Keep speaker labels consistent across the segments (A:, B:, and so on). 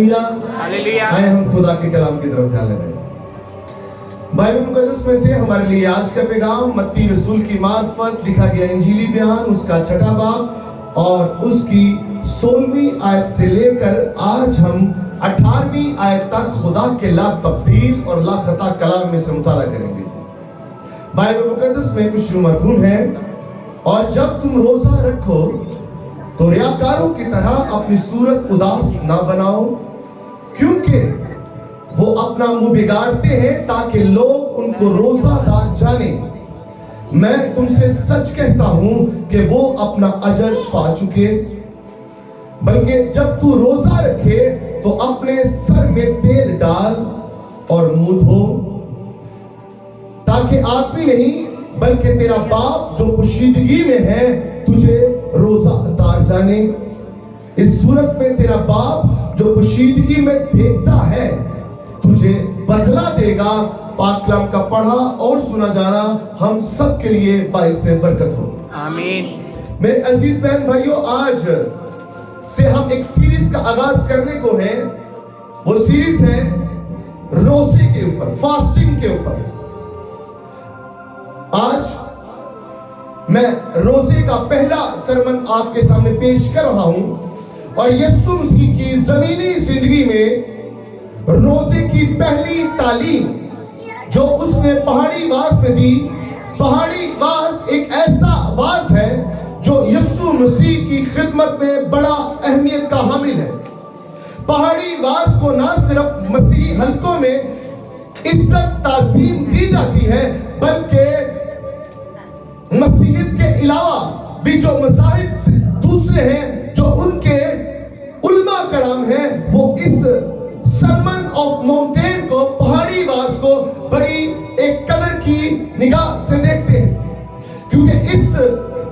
A: Hallelujah.
B: Hallelujah.
A: आए हम खुदा के कलाम की तरफ ख्याल लगाएं। बाइबल मुकद्दस में से हमारे लिए आज का पैगाम मत्ती रसूल की मार्फत लिखा गया इंजीली बयान उसका 6वां बाब और उसकी 16वीं आयत से लेकर आज हम 18वीं आयत तक खुदा के ला तब्दील और ला खता कलाम में से मुताला करेंगे। बाइबल मुकद्दस में कुछ मरहूम है, और जब तुम रोजा रखो तो रियाकारों की तरह अपनी सूरत उदास ना बनाओ, क्योंकि वो अपना मुंह बिगाड़ते हैं ताकि लोग उनको रोजादार जाने। मैं तुमसे सच कहता हूं कि वो अपना अजर पा चुके। बल्कि जब तू रोजा रखे तो अपने सर में तेल डाल और मुंह धो, ताकि आदमी नहीं बल्कि तेरा बाप जो पोशीदगी में है तुझे रोजादार जाने। इस सूरत में तेरा बाप जो पोशीदगी में देखता है तुझे बदला देगा। पाक कलाम का पढ़ा और सुना जाना हम सब के लिए बाइस बरकत हो।
B: आमीन।
A: मेरे अजीज बहन भाइयों, आज से हम एक सीरीज का आगाज करने को है। वो सीरीज है रोजे के ऊपर, फास्टिंग के ऊपर। आज मैं रोजे का पहला सरमन आपके सामने पेश कर रहा हूं, और यीशु मसीह की जमीनी जिंदगी में रोजे की पहली तालीम जो उसने पहाड़ी वास में दी। पहाड़ी वास एक ऐसा वास है जो यीशु मसीह की खिदमत में बड़ा अहमियत का हामिल है। पहाड़ी वास को ना सिर्फ मसीही हलकों में इज्जत ताज़ीम दी जाती है, बल्कि मसीहियत के अलावा भी जो मज़ाहिब दूसरे हैं, जो उनके उलमा कराम हैं, वो इस सरमन ऑफ माउंटेन को, पहाड़ी वास को बड़ी एक कदर की निगाह से देखते हैं, क्योंकि इस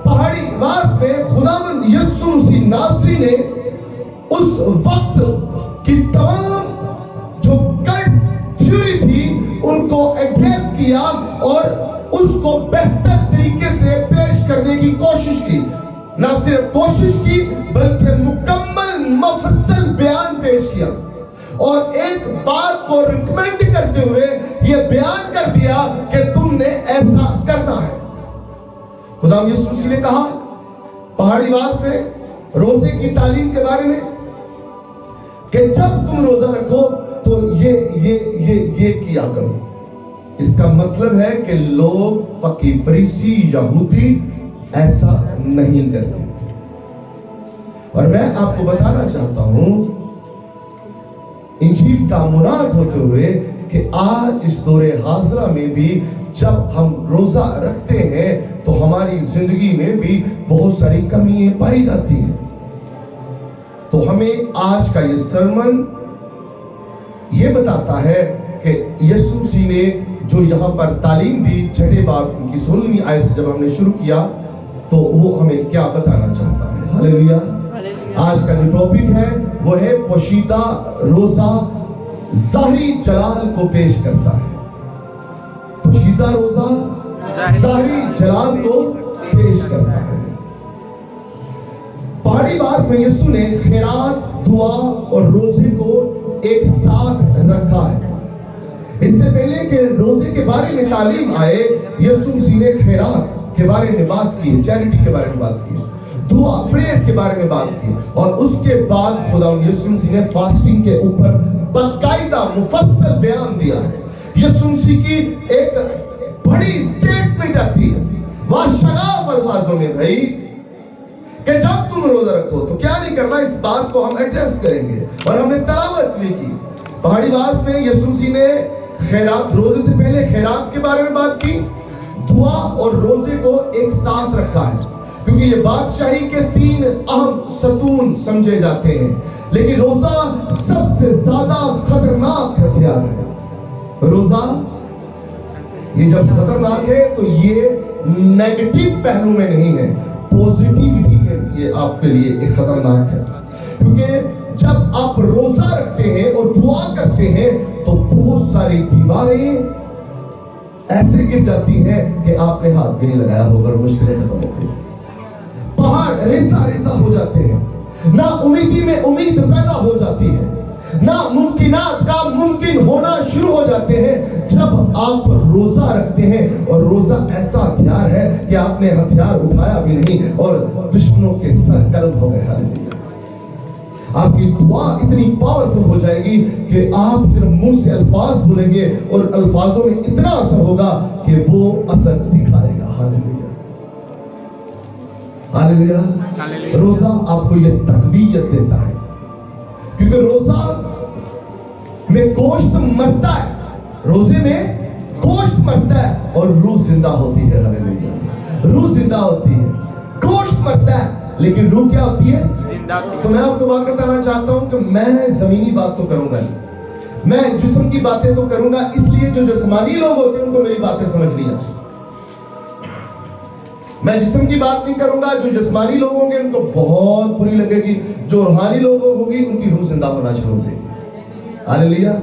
A: पहाड़ी वास में खुदावंद यीशु मसीह नासरी ने उस वक्त की तमाम जो कल्ट थ्योरी थी उनको एड्रेस किया और उसको बेहतर तरीके से पेश करने की कोशिश की। ना सिर्फ कोशिश की बल्कि मुकम्मल मुफस्सल बयान पेश किया, और एक बात को रिकमेंड करते हुए यह बयान कर दिया कि तुमने ऐसा करना है। खुदा यीशु मसीह ने कहा पहाड़ी वास में रोजे की तालीम के बारे में कि जब तुम रोजा रखो तो ये किया करो। इसका मतलब है कि लोग फकी फरीसी यहूदी ऐसा नहीं करते। और मैं आपको बताना चाहता हूं इंजील का मुनाद होते हुए कि आज इस दौरे हाजरा में भी जब हम रोजा रखते हैं तो हमारी जिंदगी में भी बहुत सारी कमियां पाई जाती हैं। तो हमें आज का ये सरमन ये बताता है कि यीशु मसीह ने जो यहाँ पर तालीम दी 6 बाब की 16वीं आयत से जब हमने शुरू किया तो वो हमें क्या बताना चाहता है। हालेलुया। आज का जो टॉपिक है वो है पोशीदा रोजा ज़ाहिरी जलाल को पेश करता है। पोशीदा रोजा ज़ाहिरी जलाल को पेश करता है। पहाड़ी वास में यीशु ने खैरात, दुआ और रोजे को एक साथ रखा है। इससे पहले कि रोजे के बारे में तालीम आए, यीशु मसीह ने खैरात के बारे में बात की, चैरिटी के बारे में बात की, दुआ प्रेयर के बारे में बात की, और उसके बाद खुदा यीशु मसीह ने फास्टिंग के ऊपर बाकायदा मुफस्सल बयान दिया है। यीशु मसीह की एक बड़ी स्टेटमेंट आती है वाशगाफ अल्फाजों में भाई कि जब तुम रोजा रखो तो क्या नहीं करना। इस बात को हम एड्रेस करेंगे और हमने तलावत भी की। पहाड़ी वास में यीशु मसीह ने खैरात, रोजे से पहले खैरात के बारे में बात की, दुआ और रोजे को एक साथ रखा है, क्योंकि ये बादशाही के 3 अहम सतून समझे जाते हैं, लेकिन रोजा सबसे ज्यादा खतरनाक हथियार है। रोजा ये जब खतरनाक है तो ये नेगेटिव पहलू में नहीं है, पॉजिटिविटी में ये आपके लिए एक खतरनाक है। क्योंकि जब आप रोजा रखते हैं और दुआ करते हैं तो बहुत सारी दीवारें ऐसे गिर जाती हैं कि आपने हाथ भी नहीं लगाया होगा और मुश्किलें खत्म हो गई। पहाड़ रेजा रेजा हो जाते हैं, ना उम्मीदी में उम्मीद पैदा हो जाती है, मुमकिनात का मुमकिन होना शुरू हो जाते हैं जब आप रोजा रखते हैं। और रोजा ऐसा हथियार है कि आपने हथियार उठाया भी नहीं और दुश्मनों के सर कलम हो गए। हालेलुया। आपकी दुआ इतनी पावरफुल हो जाएगी कि आप सिर्फ मुंह से अल्फाज बोलेंगे और अल्फाजों में इतना असर होगा कि वो असर दिखाएगा। Hallelujah, hallelujah. रोजा आपको ये तकवीयत देता है, क्योंकि रोजा में गोश्त मरता है, रोजे में गोश्त मरता है और रूह जिंदा होती है। हालेलुया, रूह जिंदा होती है। गोश्त मरता है लेकिन रूह क्या होती है? जिंदा। तो मैं आपको बात बताना चाहता हूं कि मैं जमीनी बात तो करूंगा नहीं, मैं जिस्म की बातें तो करूंगा, इसलिए जो जिस्मानी लोग होते हैं उनको मेरी बातें समझ नहीं आती। मैं जिस्म की बात नहीं करूंगा, जो जिस्मानी लोग होंगे उनको बहुत बुरी लगेगी, जो रूहानी लोग होंगे उनकी रूह जिंदा होना शुरू हो जाएगी। हालेलुया।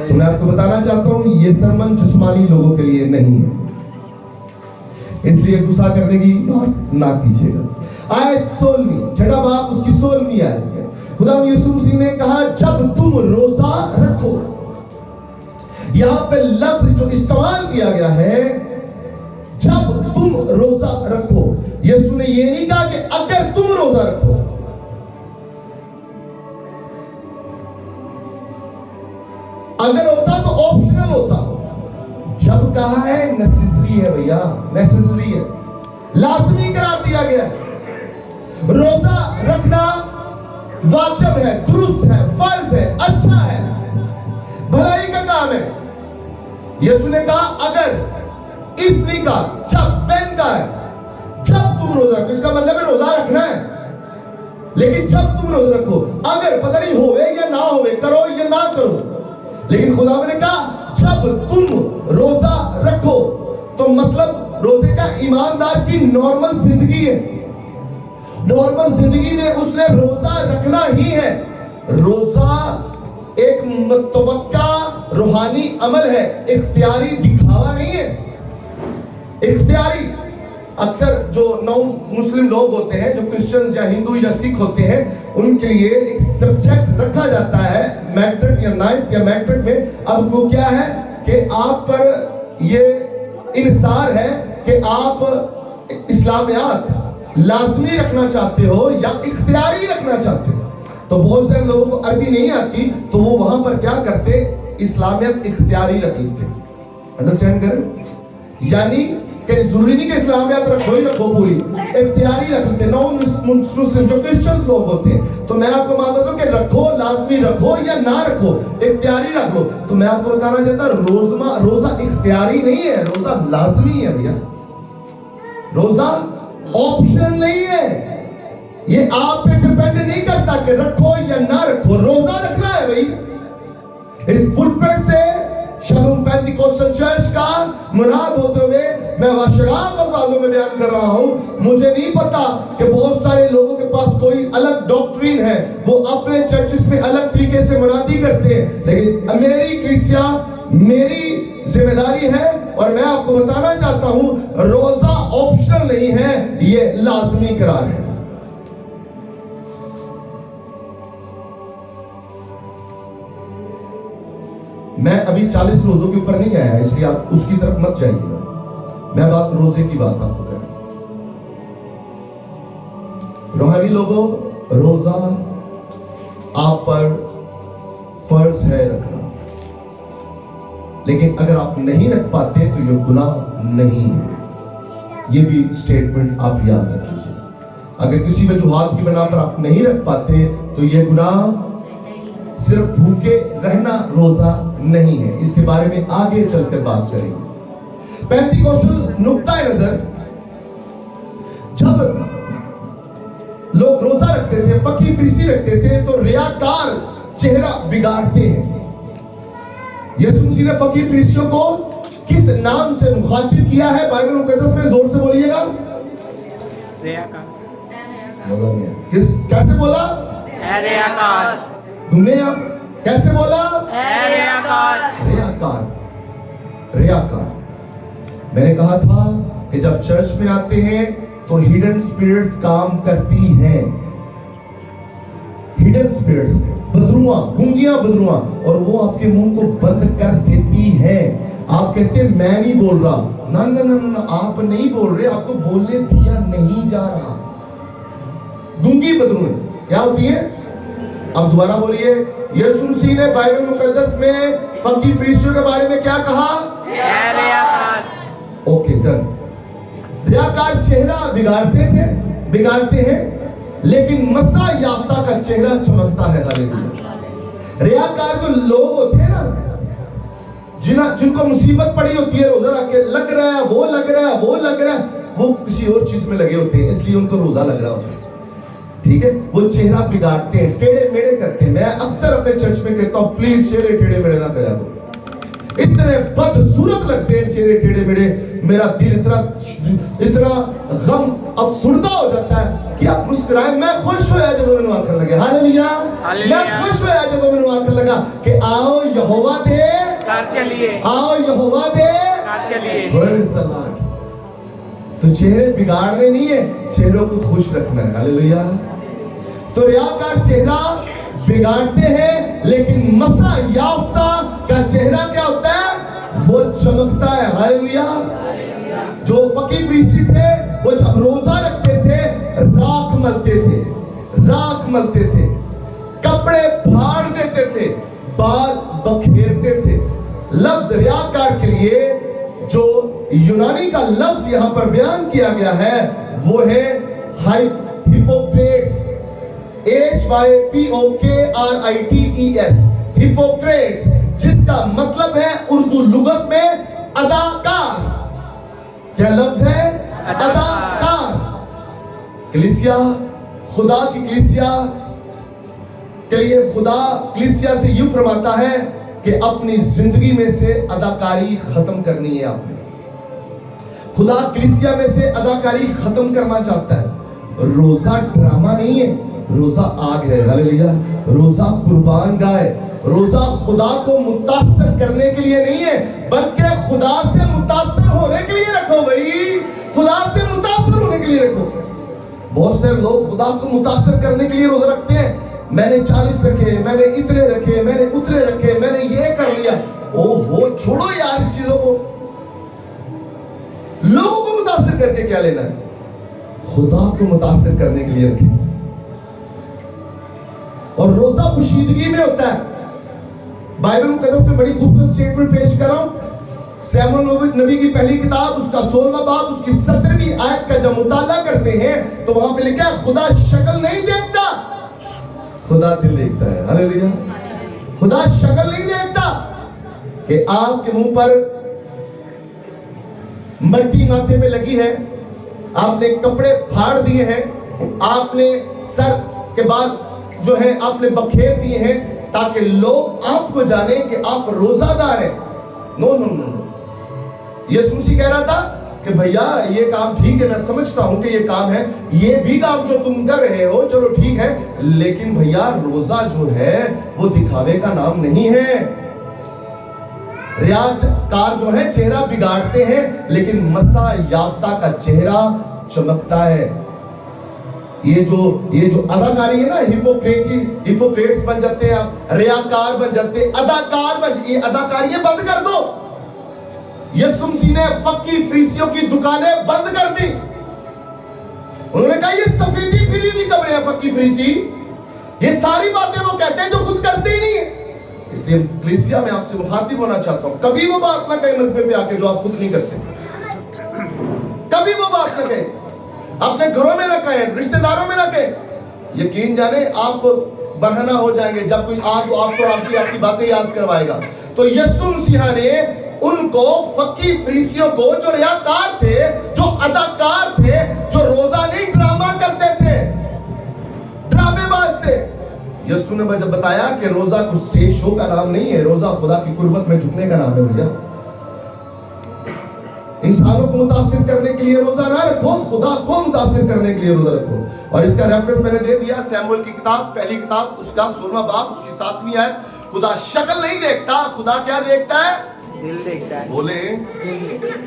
A: तो मैं आपको बताना चाहता हूं ये सरमन जिस्मानी लोगों के लिए नहीं है, इसलिए गुस्सा करने की बात ना कीजिएगा। आयत 16 छठा बाब उसकी 16वीं आयत में खुदा यीशु मसीह ने कहा जब तुम रोजा रखो। यहां पे लफ्ज जो इस्तेमाल किया गया है जब तुम रोजा रखो, यीशु ने ये नहीं कहा कि अगर तुम रोजा रखो। अगर होता तो ऑप्शनल होता, जब कहा है नेसेसरी है भैया, नेसेसरी है, लाजमी करार दिया गया है। रोजा रखना वाजिब है, दुरुस्त है, फर्ज है, अच्छा है, भलाई का काम है। यीशु ने कहा अगर, इफ नहीं कहा, जब, व्हेन का है, जब तुम रोजा रखो, इसका मतलब है रोजा रखना है, लेकिन जब तुम रोजा रखो, अगर पता नहीं होवे या ना होवे, करो या ना करो, लेकिन खुदा ने कहा जब तुम रोजा रखो, तो मतलब रोजे का ईमानदार की नॉर्मल जिंदगी है। नॉर्मल जिंदगी में उसने रोजा रखना ही है। रोजा एक मुतवक्का रूहानी अमल है, इख्तियारी दिखावा नहीं है, इख्तियारी। अक्सर जो नौ मुस्लिम लोग होते हैं, जो क्रिश्चियंस या हिंदू या सिख होते हैं, उनके लिए एक सब्जेक्ट रखा जाता है मैट्रिक या नाइन्थ या मैट्रिक में। अब वो क्या है कि आप पर ये इनसार है कि आप इस्लामियात लाजमी रखना चाहते हो या इख्तियारी रखना चाहते हो। तो बहुत सारे लोगों को अरबी नहीं आती, तो वो वहां पर क्या करते, इस्लामियत इख्तियारी रख लेते। अंडरस्टैंड करें, यानी कि जरूरी नहीं कि इस्लामियत रखो ही रखो, पूरी इख्तियारी रख लेते। नॉन मुस्लिम जो क्रिश्चियंस लोग होते हैं, तो मैं आपको मानता हूं कि रखो, लाजमी रखो या ना रखो, इख्तियारी रख लो। तो मैं आपको बताना चाहता हूं रोजा इख्तियारी नहीं है, रोजा लाजमी है भैया। रोजा ऑप्शन नहीं है, ये आप पे डिपेंड नहीं करता कि रखो या ना रखो, रोजा रखना है भाई। इस पुलपिट से शालोम पेंटिकोस्टल चर्च का मुनाद होते हुए मैं वाशगाब अल्फाजों में बयान कर रहा हूं, मुझे नहीं पता कि बहुत सारे लोगों के पास कोई अलग डॉक्ट्रिन है, वो अपने चर्चेस में अलग तरीके से मुनादी करते हैं, लेकिन मेरी कलीसिया, मेरी जिम्मेदारी है और मैं आपको बताना चाहता हूं रोजा ऑप्शनल नहीं है, ये लाजमी करार है। मैं अभी 40 रोजों के ऊपर नहीं आया, इसलिए आप उसकी तरफ मत जाइएगा, मैं बात रोजे की बात आपको कर रहा हूं। रूहानी लोगों, रोजा आप पर फर्ज है रखना, लेकिन अगर आप नहीं रख पाते तो ये गुनाह नहीं है। ये भी स्टेटमेंट आप याद रख लीजिए। अगर किसी वजूहात की बना पर आप नहीं रख पाते तो ये गुनाह, सिर्फ भूखे रहना रोजा नहीं है। इसके बारे में आगे चलकर बात करेंगे। पेंटिकोस्टल नुक्ता नजर, जब लोग रोजा रखते थे, फकी फरीसी रखते थे, तो रियाकार चेहरा बिगाड़ते हैं। यीशु मसीह ने फकीर फरीसियों को किस नाम से मुखातिब किया है बाइबल मुकद्दस में? जोर से बोलिएगा। किस, कैसे बोला? दुनिया कैसे बोला? रियाकार। मैंने कहा था कि जब चर्च में आते हैं तो हिडन स्पिरिट्स काम करती हैं, हिडन स्पिरिट्स बदरुआं, गूंगियां बदरुआं, और वो आपके मुंह को बंद कर देती है। आप कहते हैं मैं नहीं बोल रहा, ना ना ना ना, आप नहीं बोल रहे, आपको बोलने दिया नहीं जा रहा। गूंगी बदरुएं क्या होती है? अब दोबारा बोलिए, यीशु मसीह ने बाइबल मुकद्दस में फकी फरीसियों के बारे में क्या कहा? Okay done. रियाकार चेहरा बिगाड़ते हैं, लेकिन मसा याफ्ता का चेहरा चमकता है। हालेलुया। रियाकार जो लोग होते हैं ना, जिनको मुसीबत पड़ी होती है, रोजा रख के लग रहा है, वो लग रहा है, वो लग रहा है, वो किसी और चीज में लगे होते हैं, इसलिए उनको रोजा लग रहा होता है। ठीक है, वो चेहरा बिगाड़ते हैं, टेढ़े मेढ़े करते हैं। मैं अक्सर अपने चर्च में कहता हूँ, प्लीज चेहरे टेढ़े मेढ़े ना करा दो। इतने बदसूरत लगते हैं चेहरे टेढ़े मेढ़े, मेरा दिल इतना गम अफसुर्दा हो जाता है कि आप मुस्कुराए। मैं खुश होया जब मैंने आंखन लगे, हालेलुया। मैं खुश होया जब मैंने आंखन लगा कि आओ यहोवा दे आओ यहोवा दे। तो चेहरे बिगाड़ने नहीं है, चेहरों को खुश रखना है। हालेलुया। तो रियाकार चेहरा बिगाड़ते हैं, लेकिन मसा याफ्ता का चेहरा क्या होता है? वो चमकता है। हालेलुया। जो फकीर फरीसी थे, वो जब रोजा रखते थे, राख मलते थे, कपड़े फाड़ देते थे, बाल बखेरते थे। लफ्ज रियाकार के लिए जो यूनानी का लफ्ज यहां पर बयान किया गया है, वो है हिपोक्रेट्स, HYPOKRITES, हिपोक्रेट्स, जिसका मतलब है उर्दू लुगत में अदाकार। क्या लफ्ज है? अदाकार। कलीसिया, खुदा की कलीसिया के लिए खुदा कलीसिया से यूं फरमाता है कि अपनी जिंदगी में से अदाकारी खत्म करनी है आपने। खुदा कलीसिया में से अदाकारी खत्म करना चाहता है। रोजा ड्रामा नहीं है, रोजा आग है। हालेलुया। रोजा कुर्बान गाय, रोजा खुदा को मुतासर करने के लिए नहीं है, बल्कि खुदा से मुतासर होने के लिए रखो। भाई, खुदा से मुतासर होने के लिए रखो। बहुत से लोग खुदा को मुतासर करने के लिए रोजा रखते हैं। मैंने 40 रखे, मैंने इतने रखे, मैंने उतने रखे, मैंने ये कर लिया। ओहो, छोड़ो यार इस चीजों को। लोगों को मुतासर करके क्या लेना है? खुदा को मुतासर करने के लिए रखें। और रोजा पोशीदगी में होता है। बाइबल मुकद्दस में बड़ी खूबसूरत स्टेटमेंट पेश कर रहा हूं। सैमुएल नबी की पहली किताब, उसका 16वां बाब, उसकी 17वीं आयत का जब मुताला करते हैं तो वहां पे लिखा है, खुदा शक्ल नहीं देखता, खुदा दिल देखता है। हालेलुया। खुदा शक्ल नहीं देखता कि आपके मुंह पर मट्टी माथे में लगी है, आपने कपड़े फाड़ दिए हैं, आपने सर के बाल जो है आपने बखेर दिए हैं, ताकि लोग आपको जाने कि आप रोजादार हैं। No no no no. यीशु मसीह कह रहा था कि भैया ये काम ठीक है, मैं समझता हूं कि ये काम है, ये भी काम जो तुम कर रहे हो चलो ठीक है, लेकिन भैया रोजा जो है वो दिखावे का नाम नहीं है। रियाजकार जो है चेहरा बिगाड़ते हैं, लेकिन मसा याफ्ता का चेहरा चमकता है। ये जो अदाकारी है ना, हिपोक्रेट्स बन जाते हैं आप, रियाकार बन जाते हैं, अदाकार बन, ये अदाकारियां बंद कर दो। यीशु मसीह ने फकी फरीसियों की दुकानें बंद कर दी। उन्होंने कहा ये सफेदी फिरी भी कब रहे हैं फकी फरीसी, ये सारी बातें वो कहते हैं जो खुद करते ही नहीं है। इसलिए कलीसिया में आपसे मुखातिब होना चाहता हूं, कभी वो बात ना कहे मजबे पे आके जो आप खुद नहीं करते, कभी वो बात ना कहे, अपने घरों में ना कहे, रिश्तेदारों में ना कहे। यकीन जाने आप बरहना हो जाएंगे जब कोई आपको आपकी बातें याद करवाएगा। तो यीशु मसीह ने उनको फकी फरीसियों को, जो रियाकार थे, जो अदाकार थे, जो रोजा नहीं ड्रामा करते थे, ड्रामेबाज से, यीशु ने जब बताया कि रोजा कुछ स्टेज शो का नाम नहीं है, रोजा खुदा की कुर्बत में झुकने का नाम है। भैया, इंसानों को मुतासिर करने के लिए रोजा ना रखो, खुदा को मुतासिर करने के लिए रोजा रखो। और इसका रेफरेंस मैंने दे दिया, सैमुएल की किताब, पहली किताब, उसका 16वां बाब, उसकी 7वीं आयत। खुदा शक्ल नहीं देखता, खुदा क्या देखता है?
B: दिल देखता है।
A: बोले,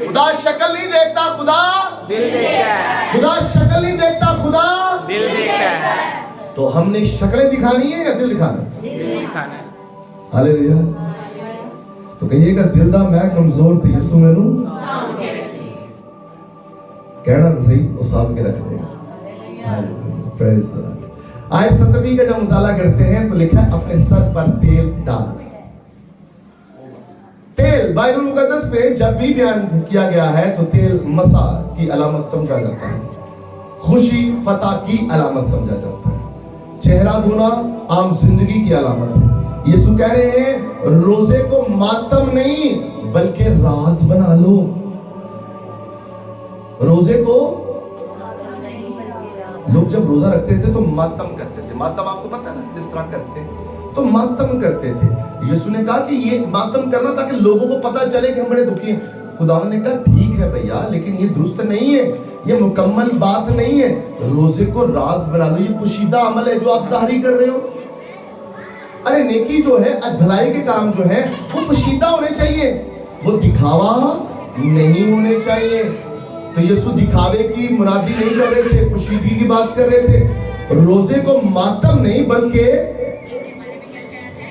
A: खुदा शक्ल नहीं देखता, खुदा
B: दिल देखता है।
A: खुदा शक्ल नहीं देखता, खुदा
B: दिल देखता है।
A: तो हमने शक्लें दिखानी है या दिल दिखाना है?
B: दिल दिखाना है।
A: हालेलुया। तो कहिएगा दिल दा मैं कमजोर थी यीशु मैनू कहना तो सही वो साफ के रख देगा। Hallelujah, praise the Lord. आयत 17 का जब मुताला करते हैं तो लिखा है अपने सर पर तेल डाल। तेल बाइबल मुकद्दस में जब भी बयान किया गया है तो तेल मसा की अलामत समझा जाता है, खुशी फतह की अलामत समझा जाता है, चेहरा धोना आम जिंदगी की अलामत है। यीशु कह रहे हैं रोजे को मातम नहीं बल्कि राज बना लो। रोजे को लोग जब रोजा रखते थे तो मातम करते थे। मातम आपको पता है ना, जिस तरह करते तो मातम करते थे। यीशु ने कहा कि ये मातम करना ताकि लोगों को पता चले कि हम बड़े दुखी हैं। खुदावंद ने कहा ठीक है भैया, लेकिन ये दुरुस्त नहीं है, ये मुकम्मल बात नहीं है। रोजे को राज बना लो, ये पोशीदा अमल है जो आप जाहिर कर रहे हो। अरे नेकी जो है, भलाई के काम जो है वो पोशीदा होने चाहिए, वो दिखावा नहीं होने चाहिए। तो यीशु दिखावे की मुनादी नहीं कर रहे थे, पोशीदगी की बात कर रहे थे। रोजे को मातम नहीं बल्कि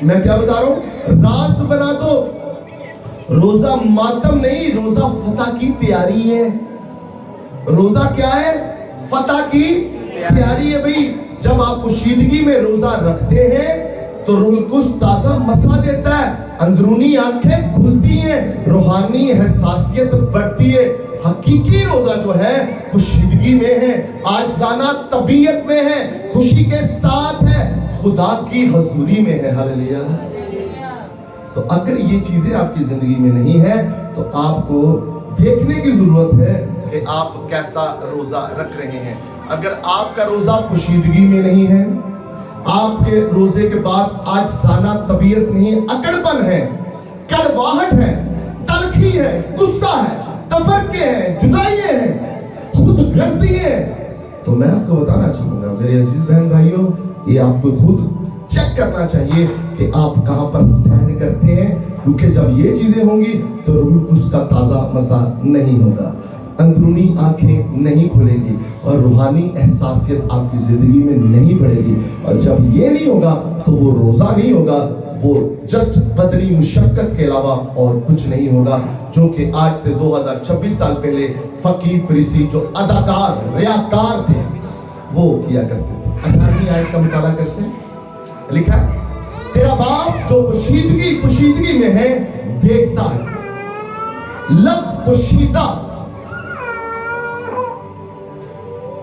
A: मैं क्या बता रहा हूं, राज बना दो। रोजा मातम नहीं, रोजा फतह की तैयारी है। रोजा क्या है? फतह की तैयारी है भाई। जब आप पोशीदगी में रोजा रखते हैं तो रूह कुछ ताजा मसा देता है, अंदरूनी आंखें खुलती हैं, रूहानी हसासियत बढ़ती है। हकीकी रोजा जो है पोशीदगी में है, आजिज़ाना तबीयत में है, खुशी के साथ है, खुदा की हजूरी में है। हालेलुया। तो अगर ये चीजें आपकी जिंदगी में नहीं है तो आपको देखने की जरूरत है कि आप कैसा रोजा रख रहे हैं। अगर आपका रोजा पोशीदगी में नहीं है, आपके रोजे के बाद आजिज़ाना तबीयत नहीं, अकड़पन है, कड़वाहट है, तलखी है, गुस्सा है, तफरके हैं, जुदाइयां हैं, खुद गर्जी है, तो मैं आपको बताना चाहूंगा मेरे अजीज बहन भाइयों, ये आपको खुद चेक करना चाहिए कि आप कहां पर स्टैंड करते हैं। क्योंकि जब ये चीजें होंगी तो रूह कुछ का ताजा मसा नहीं होगा, अंदरूनी आंखें नहीं खुलेगी और रूहानी एहसासियत आपकी जिंदगी में नहीं बढ़ेगी। और जब ये नहीं होगा तो वो रोजा नहीं होगा, वो जस्ट बदनी मुशक्कत के अलावा और कुछ नहीं होगा, जो कि आज से 2026 साल पहले फकीर फरीसी जो अदाकार रियाकार थे वो किया करते थे। 18वीं आयत का मुताला करते हैं, लिखा है तेरा बाप जो पोशीदगी में है देखता है। लफ्ज पोशीदा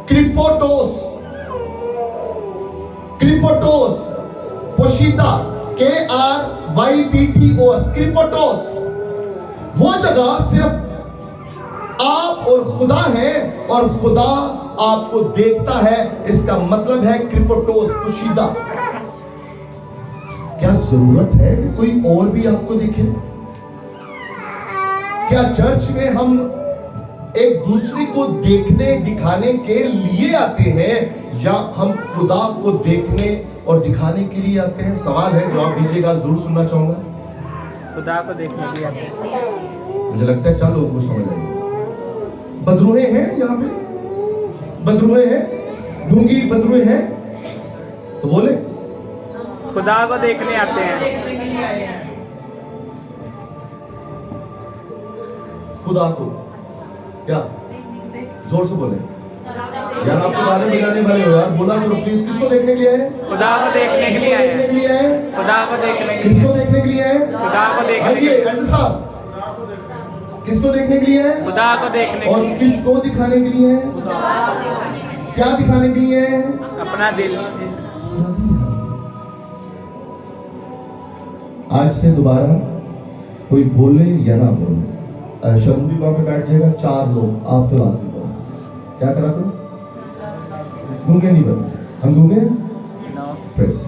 A: क्रिपोटोस पोशीदा KRYPTOS क्रिपोटोस, वो जगह सिर्फ आप और खुदा है और खुदा आपको देखता है। इसका मतलब है क्रिपोटोस पोशीदा। क्या जरूरत है कि कोई और भी आपको दिखे? क्या चर्च में हम एक दूसरे को देखने दिखाने के लिए आते हैं या हम खुदा को देखने और दिखाने के लिए आते हैं? सवाल है, जवाब दीजिएगा, जरूर सुनना चाहूंगा।
B: खुदा को देखने के लिए आते हैं।
A: मुझे लगता है 4 लोगों को समझ आएगी। बदरूहे हैं यहाँ पे, बदरूहे हैं, गूंगी बदरूहे हैं, तो बोले
B: खुदा को देखने आते हैं।
A: खुदा को क्या जोर से बोले यार, आप तो गाने बजाने वाले हो यार, बोला करो प्लीज। किसको देखने के लिए है?
B: खुदा को देखने के लिए आए हैं। खुदा को देखने के लिए।
A: किसको देखने के लिए है?
B: खुदा को देखने के लिए।
A: साहब किसको देखने के लिए है?
B: खुदा को देखने
A: और
B: के लिए।
A: किसको दिखाने के लिए है? क्या दिखाने के लिए है?
B: अपना दिल।
A: आज से दोबारा कोई बोले या ना बोले, शर्म भी वहां पे बैठ जाएगा। 4 लोग, आप तो लाजमी बोलो। क्या करा करो? गूंगे नहीं बने, हम गूंगे? प्रेज़।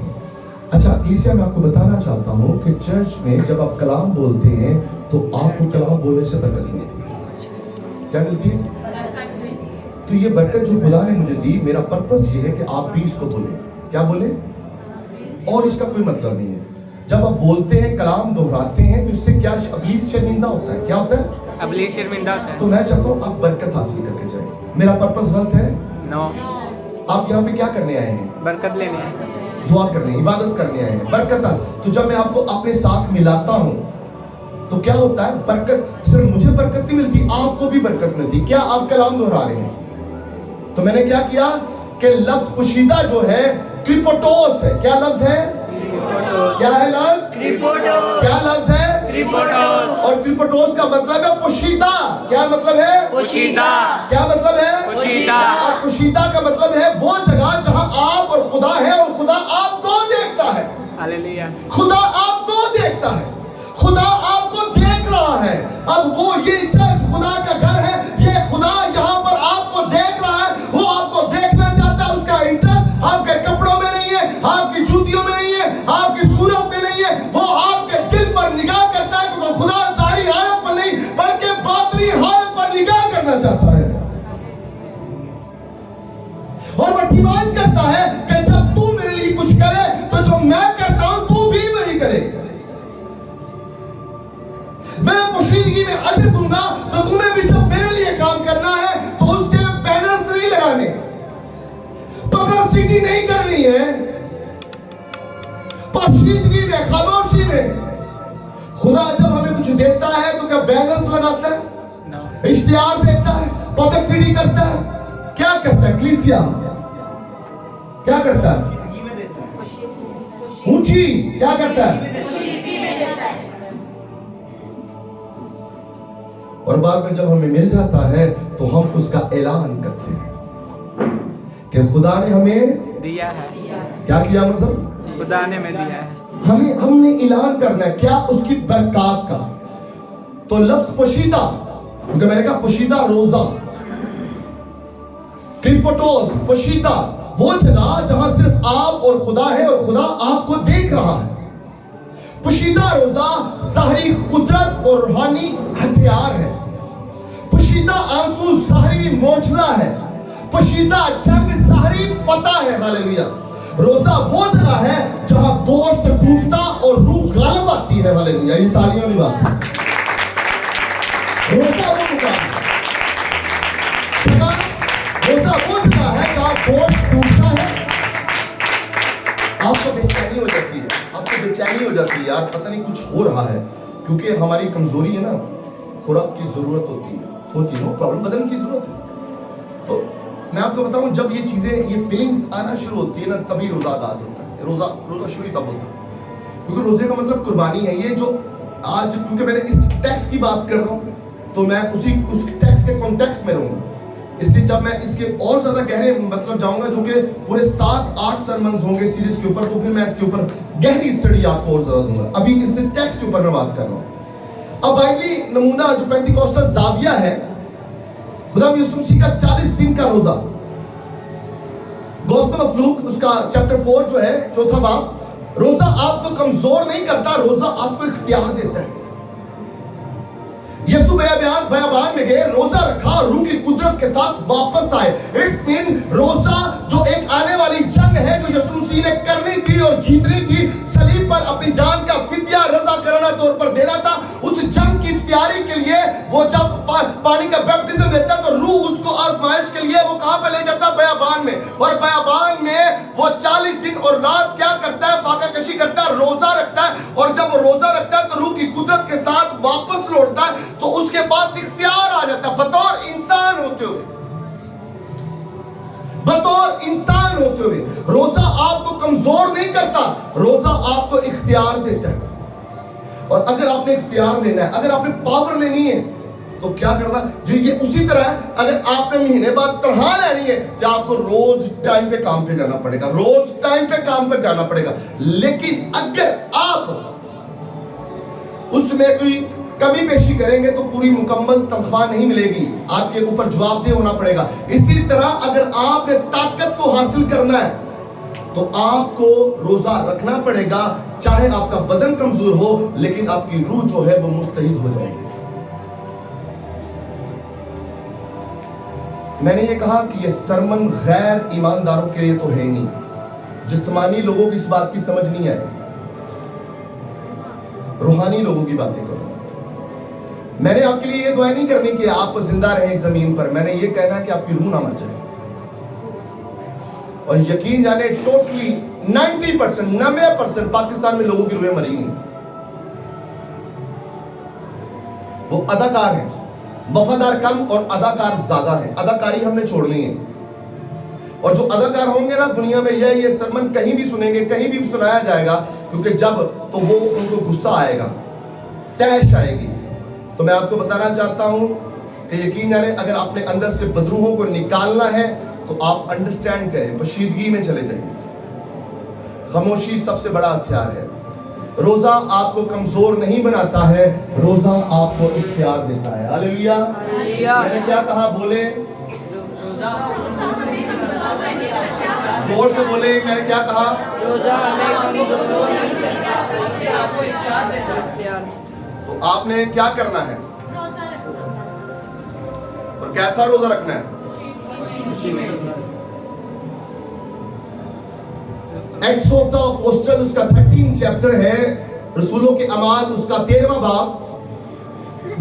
A: अच्छा, तीसरा मैं आपको बताना चाहता हूँ कि चर्च में जब आप कलाम बोलते हैं तो आपको कलाम बोलने से बरकत मिलती है। क्या मिलती है? तो ये बरकत जो खुदा ने मुझे दी, मेरा पर्पस ये है कि आप भी इसको बोलें। क्या बोले? और इसका कोई मतलब नहीं है। जब आप बोलते हैं, कलाम दोहराते हैं, तो इससे क्या इब्लीस शर्मिंदा होता है? क्या होता है?
B: इब्लीस शर्मिंदा होता है।
A: तो मैं चाहता हूँ आप बरकत हासिल करके जाए। मेरा पर्पस गलत है?
B: नो।
A: آپ یہاں پہ کیا کرنے آئے ہیں؟
B: बरकत लेने हैं.
A: دعا کرنے، عبادت کرنے آئے ہیں، برکت. تو جب میں آپ کو اپنے ساتھ ملاتا ہوں تو کیا ہوتا ہے؟ برکت. صرف مجھے برکت نہیں ملتی، آپ کو بھی برکت ملتی. کیا آپ کلام دہرا رہے ہیں؟ تو میں نے کیا کیا کہ لفظ پوشیدہ جو ہے کرپوٹوس ہے. کیا لفظ ہے؟ کیا ہے لفظ؟
C: کرپوٹوس.
A: کیا لفظ ہے؟
C: کرپوٹوس.
A: اور کرپوٹوس کا مطلب ہے پوشیدہ. کیا مطلب ہے؟
C: پوشیدہ.
A: کیا مطلب ہے؟
B: پوشیدہ.
A: اور پوشیدہ کا مطلب ہے وہ جگہ جہاں آپ اور خدا ہے، اور خدا آپ کو دیکھتا ہے.
B: हालेलुया.
A: خدا آپ کو دیکھتا ہے، خدا آپ کو دیکھ رہا ہے. اب وہ یہ چرچ خدا کا گھر ہے، یہ خدا یہاں پر آپ کو دیکھ رہا ہے. وہ آپ کو دیکھنا چاہتا ہے. اس کا انٹرسٹ آپ کے کپڑوں میں نہیں ہے، آپ کی جوتیوں میں نہیں ہے، آپ کی صورت میں نہیں ہے. وہ آپ کے دل پر نگاہ کرتا ہے، کیونکہ خدا ظاہری حالت پر نہیں بلکہ باطنی حالت پر نگاہ کرنا چاہتا ہے. اور وہ ڈیمانڈ کرتا ہے کہ جب تو میرے لیے کچھ کرے تو جو میں کرتا ہوں تو بھی وہی کرے. میں پوشیدگی میں اجر دوں گا، تو تم نے بھی جب میرے لیے کام کرنا ہے تو اس کے بینرز نہیں لگانے، پبلسٹی نہیں کرنی ہے. پوشیدگی میں، خاموشی میں. خدا جب ہمیں کچھ دیتا ہے تو کیا بینرز لگاتا ہے؟
B: No.
A: اشتہار دیتا ہے، پبلسٹی کرتا ہے؟ کیا کرتا ہے کلیسیا؟ کیا کرتا ہے؟ اونچی کیا کرتا ہے؟ اور بعد میں جب ہمیں مل جاتا ہے تو ہم اس کا اعلان کرتے ہیں کہ خدا نے ہمیں
B: दिया है.
A: کیا کیا. مطلب
B: खुदा ने में दिया है.
A: ہم نے اعلان کرنا ہے کیا؟ اس کی برکات کا. تو لفظ پوشیدہ، کیونکہ میں نے کہا پوشیدہ روزہ، کرپوٹوس پوشیدہ، وہ جگہ جہاں صرف آپ اور خدا ہے اور خدا آپ کو دیکھ رہا ہے. پوشیدہ روزہ ظاہری قدرت اور روحانی ہتھیار ہے. پوشیدہ آنسو ظاہری معجزہ ہے. پوشیدہ جنگ ظاہری فتح ہے. ہاللیلویا. روزہ وہ جگہ ہے جہاں دوست ٹوٹتا اور روح غالب آتی ہے. ہاللیلویا. یہ تالیاں نہیں بات ہے. روزہ وہ مقام ہے، جگہ روزہ وہ جگہ ہے جہاں دوست ٹوٹتا ہے. آپ کو بے چینی ہو جاتی ہے، آپ کو بے چینی ہو جاتی ہے، یار پتہ نہیں کچھ ہو رہا ہے. کیونکہ ہماری کمزوری ہے نا، خوراک کی ضرورت ہوتی ہے پرابلم بدن کی ضرورت ہے. تو میں آپ کو بتاؤں جب یہ چیزیں، یہ فیلنگز آنا شروع ہوتی ہے نا، تبھی روزہ آغاز ہوتا ہے. روزہ شروع تب ہوتا ہے کیونکہ روزے کا مطلب قربانی ہے. یہ جو آج کیونکہ میں نے اس ٹیکس کی بات کر رہا ہوں تو میں اس ٹیکس کے کانٹیکسٹ میں رہوں گا. اس لیے جب میں اس کے اور زیادہ گہرے مطلب جاؤں گا، جو کہ پورے 7-8 سرمنز ہوں گے سیریز کے اوپر، تو پھر میں اس کے اوپر گہری اسٹڈی آپ کو اور زیادہ دوں گا. ابھی اس ٹیکس کے اوپر میں بات کر رہا ہوں. اب بائبلی نمونہ جو پینتیکوسٹل زاویہ ہے، خدا یسوع مسیح کا 40 دن کا روزہ، گوسپل آف لوک اس کا چیپٹر 4 جو ہے 4واں باب. روزہ آپ کو کمزور نہیں کرتا، روزہ آپ کو اختیار دیتا ہے. یسوع بیابان میں گئے، روزہ رکھا، روح کی قدرت کے ساتھ واپس آئے. اس دن روزہ جو ایک آنے والی جنگ ہے جو یسوع مسیح نے کرنی تھی اور جیتنی تھی، صلیب پر اپنی جان کا فدیہ رضا کرنا طور پر دینا تھا. اس جنگ کی تیاری کے لیے وہ جب پانی کا بیپٹزم لیتا تو روح اس کو آزمائش کے لیے وہ کہاں پہ لے جاتا؟ بیابان میں. اور بیابان میں وہ 40 دن اور رات کیا کرتا ہے؟ فاقہ کشی کرتا ہے، روزہ رکھتا ہے. اور جب وہ روزہ رکھتا ہے تو روح کی قدرت کے ساتھ واپس لوٹتا ہے، تو اس کے پاس اختیار آ جاتا ہے بطور انسان ہوتے ہوئے. بطور انسان ہوتے ہوئے روزہ آپ کو کمزور نہیں کرتا، روزہ آپ کو اختیار دیتا ہے. اور اگر آپ نے اختیار لینا ہے، اگر آپ نے پاور لینی ہے تو کیا کرنا؟ جو یہ اسی طرح ہے، اگر آپ نے مہینے بعد تنخواہ لینی ہے تو آپ کو روز ٹائم پہ کام پہ جانا پڑے گا، روز ٹائم پہ کام پر جانا پڑے گا. لیکن اگر آپ اس میں کوئی کمی بیشی کریں گے تو پوری مکمل تنخواہ نہیں ملے گی، آپ کے اوپر جواب دہ ہونا پڑے گا. اسی طرح اگر آپ نے طاقت کو حاصل کرنا ہے تو آپ کو روزہ رکھنا پڑے گا، چاہے آپ کا بدن کمزور ہو لیکن آپ کی روح جو ہے وہ مستعد ہو جائے گی. میں نے یہ کہا کہ یہ سرمن غیر ایمانداروں کے لیے تو ہے ہی نہیں. جسمانی لوگوں کی اس بات کی سمجھ نہیں آئے، روحانی لوگوں کی باتیں کرو. میں نے آپ کے لیے یہ دعا نہیں کرنی کہ آپ زندہ رہیں زمین پر، میں نے یہ کہنا کہ آپ کی روح نہ مر جائے. और यकीन जाने टोटली 90% पाकिस्तान में लोगों की रूहें मरी हैं। वो अदाकार हैं, वफादार कम और अदाकार ज्यादा हैं। अदाकारी हमने छोड़नी है। और जो अदाकार होंगे ना दुनिया में, ये सरमन कहीं भी सुनेंगे, कहीं भी सुनाया जाएगा, क्योंकि जब तो वो उनको गुस्सा आएगा, तैश आएगी। तो मैं आपको बताना चाहता हूं कि यकीन जाने अगर अपने अंदर से बदरूहों को निकालना है तो आप अंडरस्टैंड करें, पोशीदगी में चले जाइए। खामोशी सबसे बड़ा हथियार है। रोजा आपको कमजोर नहीं बनाता है, रोजा आपको इख्तियार देता है। हालेलुया। मैंने क्या कहा, बोले जोर से बोले, मैंने क्या कहा?
C: रोजा हमें कमजोर नहीं करता, बल्कि आपको इख्तियार देता है।
A: तो आपने क्या करना है और कैसा रोजा रखना है? एक्ट्स ऑफ द अपोस्टल उसका 13 चैप्टर है, रसूलों के अमाल उसका 13वां बाब।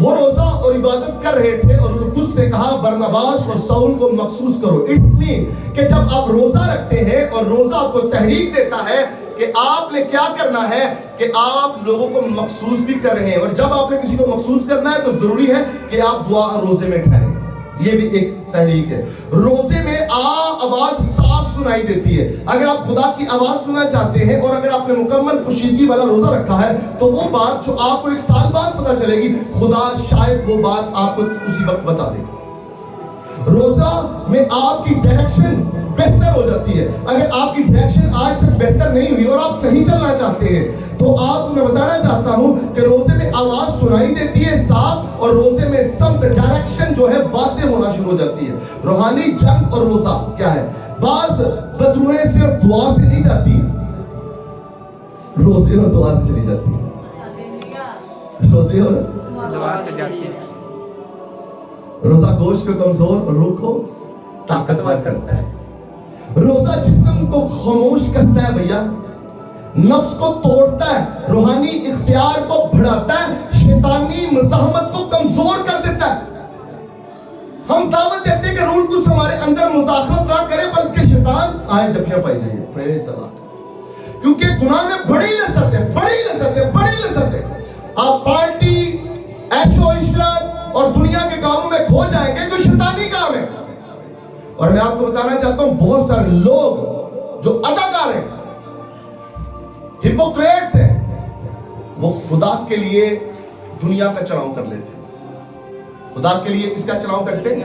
A: वो रोजा और इबादत कर रहे थे और उलकुस से कहा बरनबास और साउल को मखसूस करो। इसलिए कि जब आप रोजा रखते हैं और रोजा आपको तहरीक देता है कि आपने क्या करना है कि आप लोगों को मखसूस भी कर रहे हैं, और जब आपने किसी को मखसूस करना है तो जरूरी है कि आप दुआ रोजे में ठहरें। ये भी एक तहरीक है। रोजे में आवाज साफ सुनाई देती है। अगर आप खुदा की आवाज सुनना चाहते हैं और अगर आपने मुकम्मल पोशीदगी वाला रोजा रखा है तो वो बात जो आपको 1 साल बाद पता चलेगी, खुदा शायद वो बात आपको उसी वक्त बता दे। रोजा में आपकी डायरेक्शन बेहतर हो जाती है। अगर आपकी डायरेक्शन आज से बेहतर नहीं हुई और आप सही चलना चाहते हैं तो आपको मैं बताना चाहता हूं कि रोजे में आवाज सुनाई देती है साफ, और रोजे में समत डायरेक्शन जो है वाज़ेह होना शुरू हो जाती है। रूहानी जंग और रोजा क्या है? बाज बदरूहें सिर्फ दुआ से नहीं जाती, रोजे और दुआ से चली जाती है। रोजे और
B: दुआ से जाती है।
A: रोजा गोश्त को कमजोर और रूह को ताकतवर करता है। रोजा जिस्म को खामोश करता है भैया, नफ्स को तोड़ता है, रूहानी इख्तियार को बढ़ाता है, शैतानी मज़ाहमत को कमजोर कर देता है। हम दावत देते हैं कि रूह कुछ हमारे अंदर मुदाखलत ना करे, बल्कि शैतान आए जफियां पाई जाइए। Praise Allah. क्योंकि गुनाह में बड़ी लज़्ज़त है, बड़ी लज़्ज़त है, बड़ी लज़्ज़त है। आप पार्टी, ऐशो इशरत और दुनिया के कामों में खो जाएंगे जो शैतानी काम है। और मैं आपको बताना चाहता हूं बहुत सारे लोग जो अदाकार हैं, हिपोक्रेट्स हैं, वो खुदा के लिए दुनिया का चलाव कर लेते हैं। खुदा के लिए किसका चलाव करते हैं?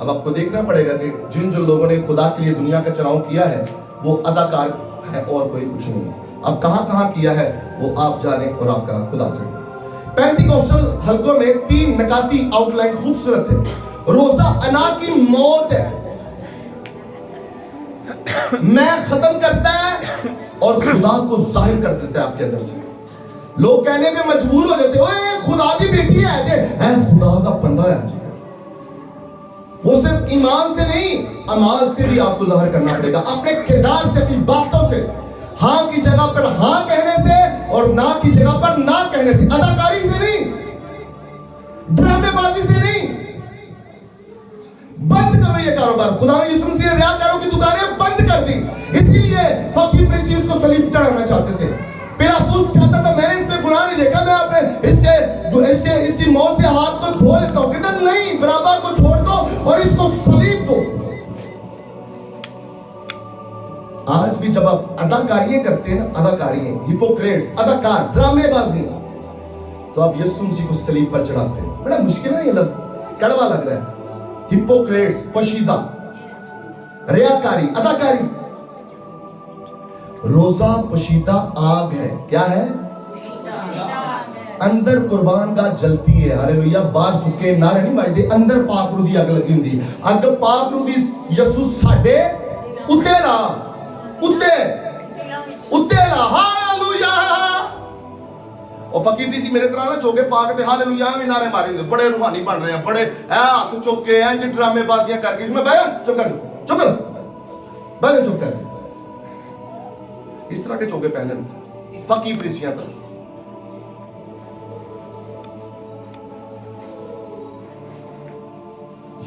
A: अब आपको देखना पड़ेगा कि जिन जो लोगों ने खुदा के लिए दुनिया का चलाव किया है वो अदाकार है और कोई कुछ नहीं है। अब कहां कहां किया है वो आप जाने और आपका खुदा जाने। पेंटिकोस्टल हलकों में 3 नकाती आउटलाइन खूबसूरत है। रोजा अना की मौत है, मैं खत्म करता है और खुदा को जाहिर कर देता है आपके अंदर से। लोग कहने में मजबूर हो जाते हैं, खुदा की बेटी है जे, खुदा का बंदा है जी। वो सिर्फ ईमान से नहीं, अमाल से भी आपको जाहिर करना पड़ेगा, अपने किरदार से, अपनी बातों से। हाँ की जगह पर हाँ कहने से और ना की जगह पर ना कहने से, अदाकारी से नहीं, ड्रामेबाजी से नहीं। बंद करो ये कारोबार। खुदा ने यीशु मसीह ने रियाकारों की दुकानें बंद कर दी। इसीलिए फकीर फरीसी उसको सलीब चढ़ाना चाहते थे। पिलातुस चाहता था मैंने इसमें गुनाह नहीं देखा, मैं अपने इसकी मौत से हाथ को धो लेता हूं। कहता नहीं, बराबर को छोड़ दो और इसको सलीब दो। आज भी जब आप अदाकारियां करते हैं ना, अदाकारियां, हिपोक्रेट्स, अदाकार, ड्रामेबाजी, तो आप यीशु मसीह को सलीब पर चढ़ाते हैं। बड़ा मुश्किल है ये लफ्ज, कड़वा लग रहा है। हिपोक्रेट्स, पोशीदा, रियाकारी, अदाकारी। रोजा पोशीदा आग है। क्या है? अंदर कुर्बान का जलती है। हालेलुया। बाहर सुके नारे नहीं बजदे, अंदर पाक रूह दी अग लगी हुंदी। अग पाक रूह दी यसू साडे उत्ते ला, उत्ते उत्ते ला। हालेलुया। और फकीर फरीसी मेरे तरह ना चौके पाक पे हालेलुया में नारे मारे हुंदे, बड़े रूहानी बन रहे हैं, बड़े हाथ चौके हैं, जो ड्रामेबाजियां करके। इसमें बैठ, चुप कर, चुप कर, बैठ, चुप कर। इस तरह के चौके पहने फकीर फरीसियां पर।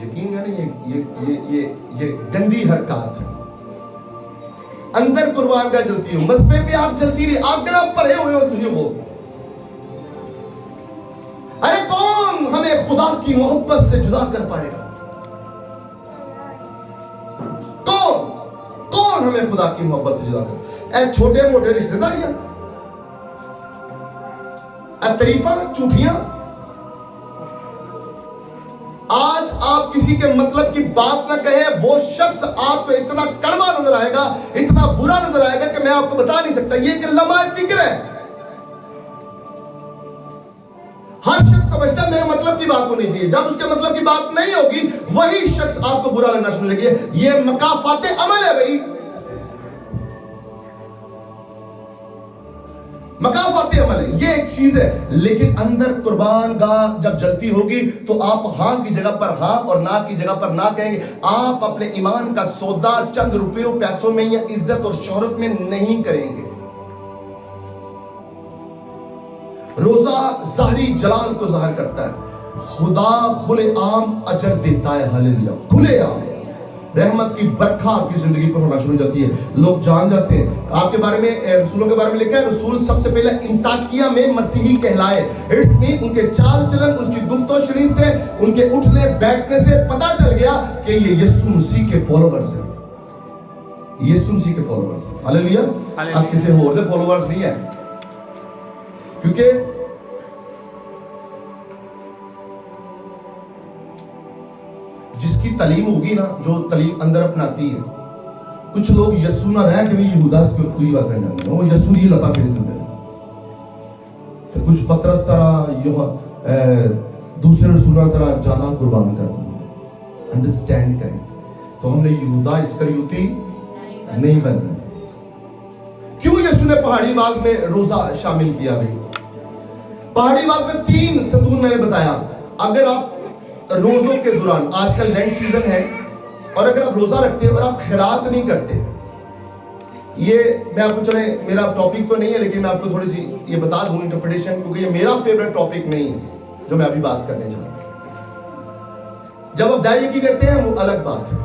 A: یقین ہے نا یہ گندی حرکات ہے. اندر قربان کا جلتی ہوں, مذبے پہ آپ جلتی رہی, آپ کہنا پڑے ہوئے ہو تجھے وہ. ارے کون ہمیں خدا کی محبت سے جدا کر پائے گا؟ کون ہمیں خدا کی محبت سے جدا کر؟ اے چھوٹے موٹے رشتے داریاں, اے تعریفاں, چوٹیاں. آج آپ کسی کے مطلب کی بات نہ کہیں, وہ شخص آپ کو اتنا کڑوا نظر آئے گا, اتنا برا نظر آئے گا کہ میں آپ کو بتا نہیں سکتا. یہ ایک لمحہ فکر ہے. ہر شخص سمجھتا ہے میرے مطلب کی بات ہونی چاہیے. جب اس کے مطلب کی بات نہیں ہوگی, وہی شخص آپ کو برا لگنا شروع کیے. یہ مکافات عمل ہے بھائی, مکافات عمل ہے, یہ ایک چیز ہے. لیکن اندر قربان گاہ جب جلتی ہوگی تو آپ ہاں کی جگہ پر ہاں اور نہ کی جگہ پر نہ کہیں گے. آپ اپنے ایمان کا سودا چند روپیوں پیسوں میں یا عزت اور شہرت میں نہیں کریں گے. روزہ ظاہری جلال کو ظاہر کرتا ہے. خدا کھلے عام اجر دیتا ہے. ہلیلویا. کھلے عام رحمت کی برکھا آپ کی زندگی پر ہونا شروع ہو جاتی ہے. لوگ جان جاتے ہیں آپ کے بارے میں, رسولوں کے بارے میں لکھا ہے رسول سب سے پہلے انطاکیہ میں مسیحی کہلائے. اٹس مین ان کے چال چلن, ان کی گفت و شنید سے, ان کے اٹھنے بیٹھنے سے پتا چل گیا کہ یہ یسوع مسیح کے فالوورز ہیں. یسوع مسیح کے فالوورز ہیں. ہلیلویا. آپ کسی اور دے فالوورز نہیں ہیں, کیونکہ جس کی تعلیم ہوگی نا, جو تعلیم اندر اپناتی ہے, کچھ لوگ یسوع نہ رہ کے بھی یہودا سے کوئی بات کرنے جاتے ہیں, وہ یسوع ہی لتا پھر دیتے ہیں. کچھ پترس طرح دوسرے رسولوں طرح زیادہ قربان کرتے ہیں. انڈرسٹینڈ کریں تو ہم نے یہودا اسکریوتی نہیں بننا. کیوں یسوع نے پہاڑی باغ میں روزہ شامل کیا بھائی؟ پہاڑی باغ میں 3 ستون میں نے بتایا. اگر آپ روزوں کے دوران, آج کل لینٹ سیزن ہے, اور اگر آپ روزہ رکھتے ہیں اور آپ خیرات نہیں کرتے, یہ میں آپ کو, چلیں میرا ٹاپک تو نہیں ہے لیکن میں آپ کو تھوڑی سی یہ بتا دوں انٹرپریٹیشن, کیونکہ یہ میرا فیوریٹ ٹاپک نہیں ہے جو میں ابھی بات کرنے چاہ رہا ہوں. جب آپ دائرے کی دیتے ہیں وہ الگ بات ہے,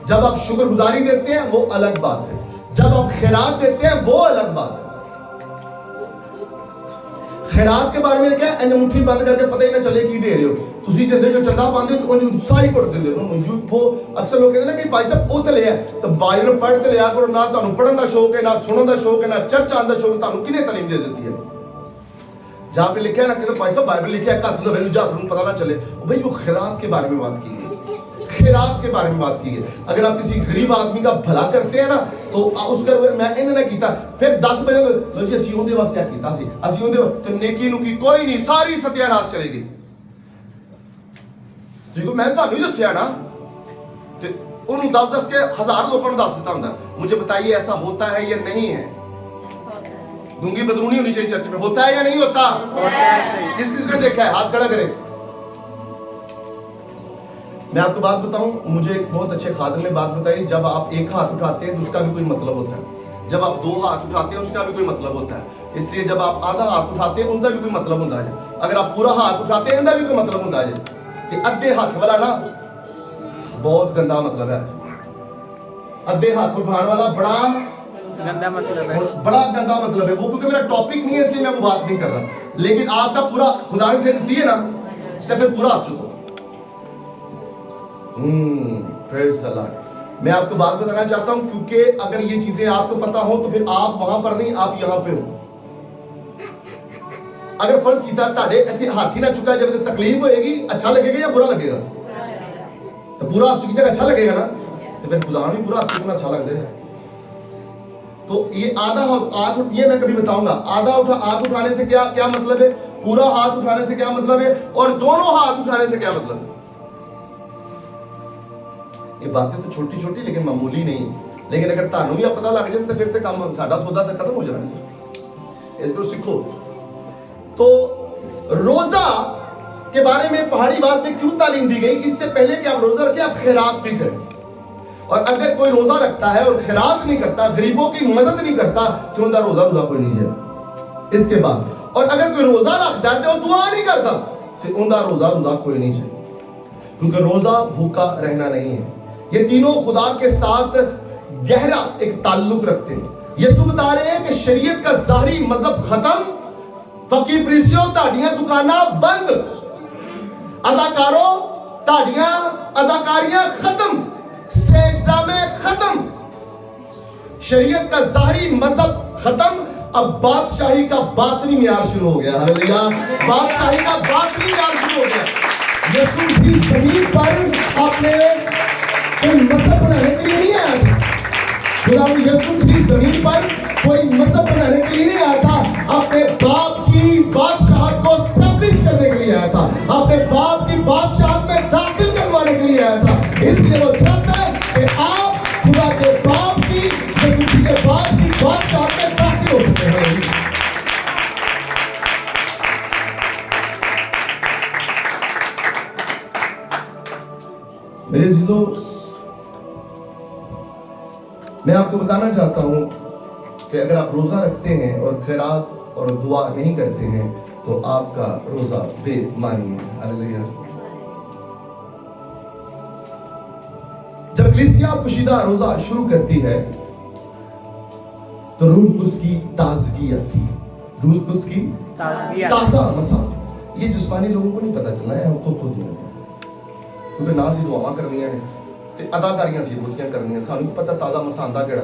A: جب آپ شکر گزاری دیتے ہیں وہ الگ بات ہے, جب آپ خیرات دیتے ہیں وہ الگ بات ہے. خیرات کے بارے میں کیا ہے, مٹھی بند کر کے پتہ ہی نہ چلے کی دے رہے ہو تسی. دے جو چندہ پاندے ہو تو انہیں سائی کٹ دے دے. وہ اکثر لوگ کہتے ہیں نا کہ بھائی صاحب وہ تے لیا ہے, تو بائبل پڑھ تے لیا کرو. نہ تانوں پڑھن دا شوق ہے, نہ سنن دا شوق ہے, نہ چرچ آن دا شوق ہے, تانوں کنے تعلیم دے دیتی ہے؟ جہاں پہ لکھا ہے نا کہ بھائی صاحب بائبل لکھا ہے کہتے تو ویلو جا تم پتہ نہ چلے. بھائی وہ خیرات کے بارے میں بات کی ہے, خیرات کے بارے میں بات کی ہے. اگر آپ کسی غریب آدمی کا بھلا کرتے ہیں نا, تو اس کا میں انہوں نے کیتا, پھر 10 بجے لو جی اسی ہوندے واسطے کیتا سی, اسی ہوندے تے نیکی نو کی کوئی نہیں, ساری ستیہ ناش چلے گئی. جی میں تانوں ہی دسیا نا, تے انہوں 10 کے 1000 لوگوں نے دس دیتا ہوندا, مجھے بتائیے ایسا ہوتا ہے یا نہیں ہے؟ گونگی بدرونی ہونی چاہیے چرچ میں, ہوتا ہے یا نہیں ہوتا؟ کس نے دیکھا ہے؟ ہاتھ کھڑا کرے. میں آپ کو بات بتاؤں, مجھے ایک بہت اچھے خادم نے بات بتائی, جب آپ ایک ہاتھ اٹھاتے ہیں تو اس کا بھی کوئی مطلب ہوتا ہے, جب آپ 2 ہاتھ اٹھاتے ہیں اس کا بھی کوئی مطلب ہوتا ہے. اس لیے جب آپ آدھا ہاتھ اٹھاتے ہیں ان کا بھی کوئی مطلب ہوتا ہے, اگر آپ پورا ہاتھ اٹھاتے ہیں ان کا بھی کوئی مطلب ہوتا ہے. کہ ادھے ہاتھ والا نا بہت گندا مطلب ہے, ادھے ہاتھ اٹھانے والا بڑا گندا مطلب ہے, بڑا گندا مطلب ہے وہ, کیونکہ میرا ٹاپک نہیں ہے اس لیے میں وہ بات نہیں کر رہا. لیکن آپ کا پورا خدا نے سے دیے نا, تو پھر پورا ہاتھ چوسو. پریز دی لارڈ. میں آپ کو بات بتانا چاہتا ہوں, کیونکہ اگر یہ چیزیں آپ کو پتا ہو تو پھر آپ وہاں پر نہیں, آپ یہاں پہ ہو. اگر فرض کیتا تاڑے ہاتھ ہی نہ چکا, جب تکلیف ہوئے گی اچھا لگے گا یا برا لگے گا؟ تو برا ہاتھ چکی جگہ اچھا لگے گا نا, تو پھر خدا بھی برا ہاتھ چکنا اچھا لگتا ہے. تو یہ آدھا ہاتھ, یہ میں کبھی بتاؤں گا, آدھا ہاتھ اٹھانے سے کیا مطلب ہے, پورا ہاتھ اٹھانے سے کیا مطلب ہے, اور دونوں ہاتھ اٹھانے سے کیا مطلب ہے. یہ باتیں تو چھوٹی چھوٹی لیکن معمولی نہیں, لیکن اگر تانوں بھی پتہ لگ جائے تو پھر تو کام ساڈا سودا تو ختم ہو جانا. اس کو سیکھو. تو روزہ کے بارے میں پہاڑی بات میں کیوں تعلیم دی گئی؟ اس سے پہلے کہ آپ روزہ رکھیں آپ خیرات بھی کریں. اور اگر کوئی روزہ رکھتا ہے اور خیرات نہیں کرتا, غریبوں کی مدد نہیں کرتا, تو ان کا روزہ کوئی نہیں ہے. اس کے بعد اور اگر کوئی روزہ رکھتا ہے تو وہ دعا نہیں کرتا, تو ان کا روزہ کوئی نہیں ہے. کیونکہ روزہ بھوکا رہنا نہیں ہے. یہ تینوں خدا کے ساتھ گہرا ایک تعلق رکھتے ہیں. یسوع بتا رہے ہیں کہ شریعت کا ظاہری مذہب ختم, فقیر فریسیوں تہاڈیاں دکاناں بند, اداکاروں تہاڈیاں اداکاریاں ختم, سٹیج ڈرامے ختم, شریعت کا ظاہری مذہب ختم. اب بادشاہی کا باطنی معیار شروع ہو گیا. ہاللیلویہ, بادشاہی کا باطنی معیار شروع ہو گیا. یسوع کی زمین پر آپ نے کوئی مذہب بنانے کے لیے نہیں آیا تھا. خدا یسوع کی زمین پر کوئی مذہب بنانے کے لیے نہیں آیا تھا, اپنے باپ کی بادشاہت کو اسٹیبلش کرنے کے لیے آیا تھا, اپنے باپ کی بادشاہت میں داخل کروانے کے لیے آیا تھا. اس لیے وہ چاہتا ہے کہ آپ خدا کے باپ کی, یسوع کے باپ کی بادشاہت میں داخل ہو سکتے ہیں. میرے عزیزوں, میں آپ کو بتانا چاہتا ہوں کہ اگر آپ روزہ رکھتے ہیں اور خیرات اور دعا نہیں کرتے ہیں تو آپ کا روزہ بے معنی ہے. ہاللیلویہ. جب کلیسیا پوشیدہ روزہ شروع کرتی ہے تو روح القدس کی تازگی آتی ہے. روح القدس کی تازہ مسا. یہ جسمانی لوگوں کو نہیں پتا چلنا ہے, ہم تو دیا کیونکہ نہ سی دعا کرنیاں نے تے اداکاریاں سی بوتیاں کرنیاں, سانوں پتہ تازہ مسا آندا کیڑا.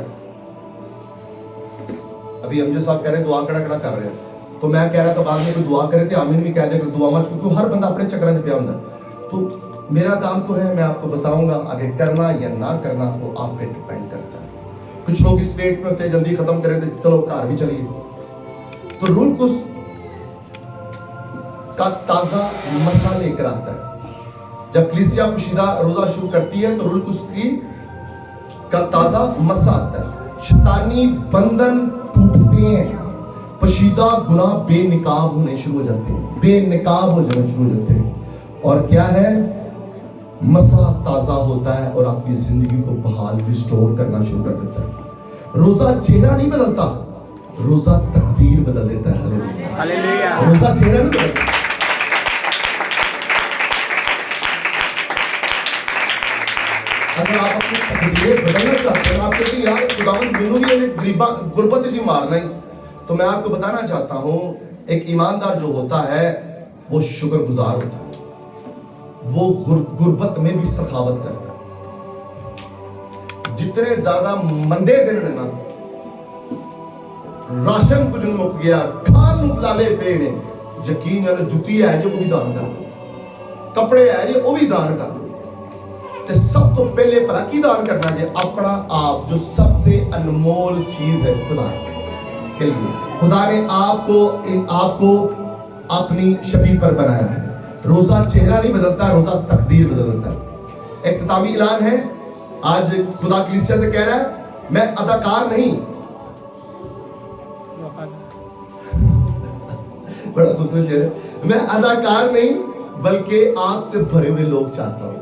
A: ابھی امجد صاحب کہہ رہے دعا کیڑا کر رہے ہیں, تو میں کہہ رہا تھا بعد میں کوئی دعا کرے تے آمین بھی کہہ دے, کوئی دعا مت, کیونکہ ہر بندہ اپنے چکراں وچ پیا ہوندا. تو میرا کام تو ہے, میں آپ کو بتاؤں گا, آگے کرنا یا نہ کرنا وہ آپ پہ ڈیپینڈ کرتا ہے. کچھ لوگ اس ویٹ میں ہوتے ہیں جلدی ختم کریں تے چلو گھر بھی چلیے. تو روح القدس کا تازہ مسا لے کر آتا ہے. جب کلیسیا پوشیدہ روزہ شروع کرتی ہے تو روح القدس کا تازہ مسا آتا ہے. شیطانی بندن ٹوٹتے ہیں, پوشیدہ گناہ بے نقاب ہونے شروع ہو جاتے ہیں, بے نقاب ہو جانا شروع ہو جاتے ہیں. اور کیا ہے, مسا تازہ ہوتا ہے اور آپ کی زندگی کو بحال ریسٹور کرنا شروع کر دیتا ہے. روزہ چہرہ نہیں بدلتا, روزہ تقدیر بدل دیتا ہے. ہاللیلویہ. روزہ چہرہ نہیں بدلتا. اگر آپ اپنی تقدیریں بدلنا چاہتے ہیں, آپ کہتے ہیں یار خداوند مینوں بھی انہیں غربت ہی مارنا ہی, تو میں آپ کو بتانا چاہتا ہوں ایک ایماندار جو ہوتا ہے وہ شکر گزار ہوتا ہے, وہ غربت میں بھی سخاوت کرتا ہے. جتنے زیادہ مندے دن نے نا, راشن کچھ مک گیا, کھان لالے پے نے, یقین ہے جُتی ہے جو وہ بھی دان کر دو, کپڑے ہے جو وہ بھی دان کر دو. تے سب تو پہلے پہلا کی دان کرنا ہے اپنا آپ, جو سب سے انمول چیز ہے خدا کے لیے. خدا نے آپ کو اپنی شبیہ پر بنایا ہے. روزہ چہرہ نہیں بدلتا, روزہ تقدیر بدل دیتا ہے. ایک کتابی اعلان ہے آج خدا کلیسیا سے کہہ رہا ہے, میں اداکار نہیں, بڑا خوبصورت شعر ہے, میں اداکار نہیں بلکہ آگ سے بھرے ہوئے لوگ چاہتا ہوں,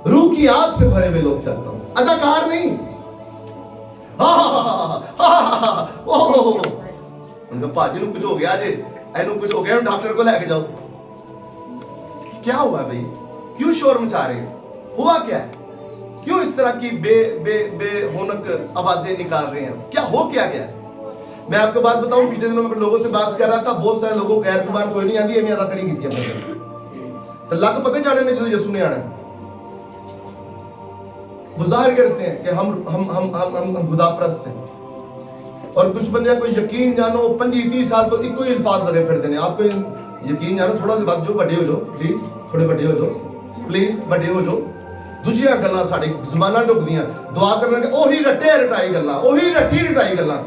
A: روح کی آگ سے بھرے ہوئے لوگ چاہتا ہوں, اداکار نہیں. ان کا پاجی نو کچھ ہو گیا جی, اینو کچھ ہو گیا, ڈاکٹر کو لے کے جاؤ. کیا ہوا ہے بھائی, کیوں شور مچا رہے ہیں, ہوا کیا ہے, کیوں اس طرح کی بے ہونک آوازیں نکال رہے ہیں, کیا ہو کیا گیا. میں آپ کو بات بتاؤں, پچھلے دنوں میں لوگوں سے بات کر رہا تھا, بہت سارے لوگوں غیر زبان کوئی نہیں آتی, ہمیں ادا کری کی تھی تو لگ پتے جانے نے جو یسوع نے آنا ہے. وہ ظاہر کرتے ہیں کہ ہم خدا پرست ہیں, اور کچھ بندے کوئی یقین جانو 25-30 سال تو ایک ہی الفاظ لگے پھرتے ہیں. آپ کو یقین جانو تھوڑا سا بات جو بڑے ہو جاؤ پلیز, تھوڑے بڑے ہو جاؤ پلیز, بڑے ہو جاؤ. دوسریاں گلاں ساڈی زباناں ڈکدیاں, دعا کرنا کہ اوہی رٹے رٹائی گلاں, اوہی رٹی رٹائی گلاں.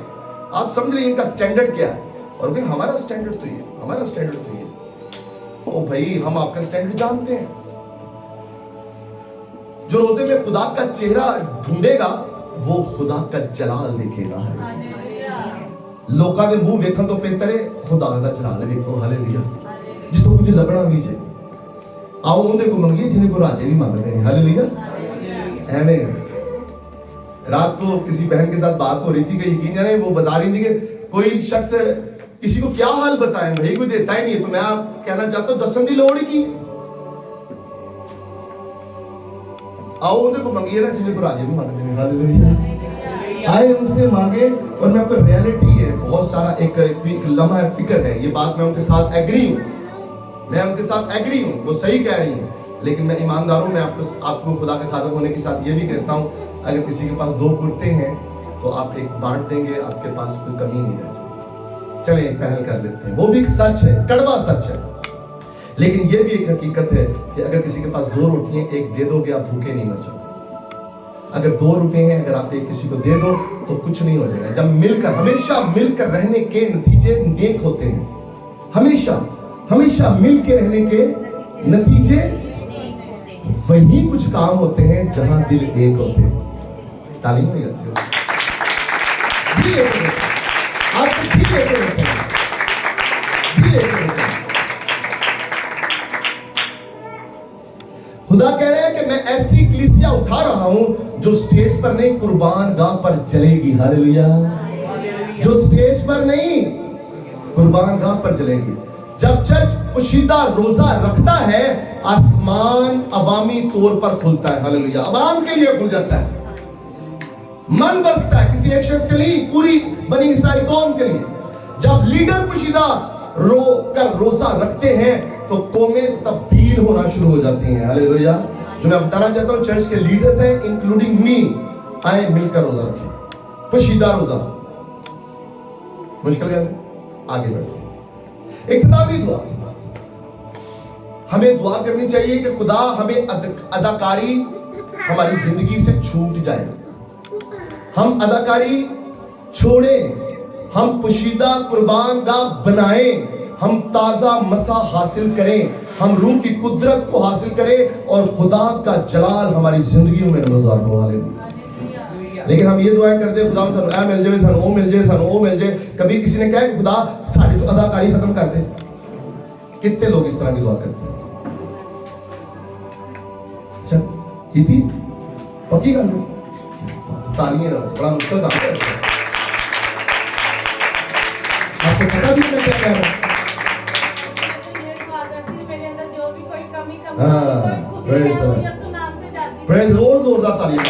A: آپ سمجھ رہے ہیں ان کا سٹینڈرڈ کیا ہے, اور کہ ہمارا سٹینڈرڈ تو یہ, ہمارا سٹینڈرڈ تو یہ. او بھائی ہم آپ کا سٹینڈرڈ جانتے ہیں. جو روزے میں خدا کا چہرہ ڈھونڈے گا وہ خدا کا جلال دیکھے گا. لوکاں دے منہ ویکھن تو بہتر ہے خدا دا جلال ویکھو. ہاللیلویہ. جتوں کچھ لبنا بھی جے, آؤ اندے کو منگیے جنہیں کو راجے بھی مانگ رہے ہیں. ہاللیلویہ. ایویں رات کو کسی بہن کے ساتھ بات ہو رہی تھی کہ یقین جانے وہ بتا رہی تھی کہ کوئی شخص کسی کو کیا حال بتائیں, بھائی کوئی دیتا ہی نہیں ہے. تو میں آپ کہنا چاہتا ہوں دسن دی لوڑ کی, आओ उन्हें को मांगिए ना जिन्हें को राजे भी मांगते हैं, हालेलुया। आए उनसे मांगे, और मैं आपको रियलिटी है, बहुत सारा एक लम्हा है, फिक्र है, ये बात मैं उनके साथ एग्री हूँ, मैं उनके साथ एग्री हूँ, वो सही कह रही हैं, लेकिन मैं ईमानदार हूँ। मैं आपको खुदा के खादम होने के साथ ये भी कहता हूँ, अगर किसी के पास 2 कुर्ते हैं तो आप एक बांट देंगे, आपके पास कोई कमी नहीं रह। चलें एक पहल कर लेते हैं, वो भी एक सच है, कड़वा सच है, लेकिन ये भी एक हकीकत है कि अगर किसी के पास 2 रोटियां, एक दे दोगे, आप भूखे नहीं मर जाओगे। अगर 2 रुपए हैं, अगर आप एक किसी को दे दो तो कुछ नहीं हो जाएगा। जब मिलकर, हमेशा मिलकर रहने के नतीजे नेक होते हैं, हमेशा मिल के रहने के नतीजे वही कुछ काम होते हैं जहां दिल एक होते हैं। तालीम नहीं करते खुदा कह रहे हैं कि मैं ऐसी कलीसिया उठा रहा हूं जो स्टेज पर नहीं, कुर्बान गाह पर चलेगी। हालेलुया। जो स्टेज पर नहीं, कुर्बान गाह पर चलेगी। जब चर्च पुशीदा रोजा रखता है, आसमान अवामी तौर पर खुलता है। हालेलुया। अवाम के लिए खुल जाता है, मन बरसता है किसी एक शख्स के लिए, पूरी बनी इस्राएल कौम के लिए। जब लीडर पुशीदा रोजा रखते हैं तो कौमें तब्दील होना शुरू हो जाती हैं। हालेलुया। जो मैं बताना चाहता हूं, चर्च के लीडर्स हैं, इंक्लूडिंग मी, आए मिलकर रोजा रखें, पुशीदा रोजा। मुश्किल है, आगे बढ़ते। इख्तितामी दुआ, हमें दुआ करनी चाहिए कि खुदा हमें अदाकारी हमारी जिंदगी से छूट जाए, हम अदाकारी छोड़ें, हम पुशीदा कुर्बान गाह बनाएं, हम ताजा मसा हासिल करें, हम रूह की कुदरत को हासिल करें और खुदा का जलाल हमारी जिंदगी में नमदार हो। हालेलुया। लेकिन हम ये दुआएं करते हैं, खुदा सानू ऐ मिल जाए, सानू ओ मिल जाए, सानू ओ मिल जाए। कभी किसी ने कहा कि खुदा साड़ी तो अदाकारी खत्म कर दे। कितने लोग इस तरह की दुआ करते हैं? अच्छा कितनी पक्की गल है, तालियां ना, बड़ा मुश्किल काम है। आपको पता भी मैं क्या कह रहा हूं? प्रेज जोर जोरदार तालियां।